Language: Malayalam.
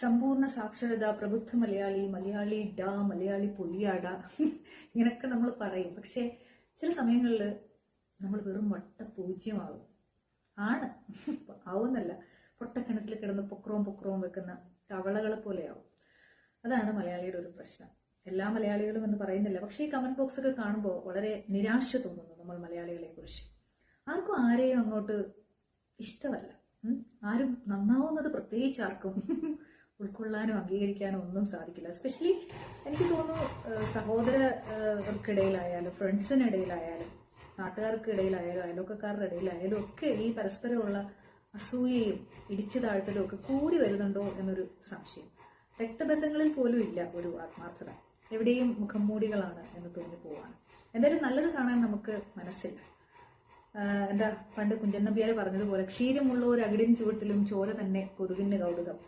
സമ്പൂർണ്ണ സാക്ഷരത, പ്രബുദ്ധ മലയാളി, മലയാളി ഡാ, മലയാളി പൊളിയാട, ഇങ്ങനൊക്കെ നമ്മൾ പറയും. പക്ഷെ ചില സമയങ്ങളിൽ നമ്മൾ വെറും വട്ടപൂജ്യമാകും. ആണ് ആവുന്നല്ല, പൊട്ടക്കിണറ്റിൽ കിടന്ന് പൊക്രവും വെക്കുന്ന തവളകളെ പോലെയാവും. അതാണ് മലയാളിയുടെ ഒരു പ്രശ്നം. എല്ലാ മലയാളികളും എന്ന് പറയുന്നില്ല, പക്ഷേ ഈ കമന്റ് ബോക്സ് ഒക്കെ കാണുമ്പോൾ വളരെ നിരാശ തോന്നുന്നു നമ്മൾ മലയാളികളെ കുറിച്ച്. ആർക്കും ആരെയും അങ്ങോട്ട് ഇഷ്ടമല്ല. ആരും നന്നാവുന്നത് പ്രത്യേകിച്ച് ആർക്കും ഉൾക്കൊള്ളാനോ അംഗീകരിക്കാനോ ഒന്നും സാധിക്കില്ല. എസ്പെഷ്യലി എനിക്ക് തോന്നുന്നു സഹോദരർക്കിടയിലായാലും ഫ്രണ്ട്സിനിടയിലായാലും നാട്ടുകാർക്കിടയിലായാലും അയൽവക്കക്കാരുടെ ഇടയിലായാലും ഒക്കെ ഈ പരസ്പരമുള്ള അസൂയയും ഇടിച്ചു താഴ്ത്തലും ഒക്കെ കൂടി വരുന്നുണ്ടോ എന്നൊരു സംശയം. രക്തബന്ധങ്ങളിൽ പോലും ഇല്ല ഒരു ആത്മാർത്ഥത. എവിടെയും മുഖംമൂടികളാണ് എന്ന് തോന്നിപ്പോവാണ്. എന്തായാലും നല്ലത് കാണാൻ നമുക്ക് മനസ്സില്ല. എന്താ പണ്ട് കുഞ്ചൻ നമ്പ്യാർ പറഞ്ഞതുപോലെ, ക്ഷീരമുള്ള ഒരു അകിടിൻ ചുവട്ടിലും ചോര തന്നെ കൊതുകിന് കൗതുകം.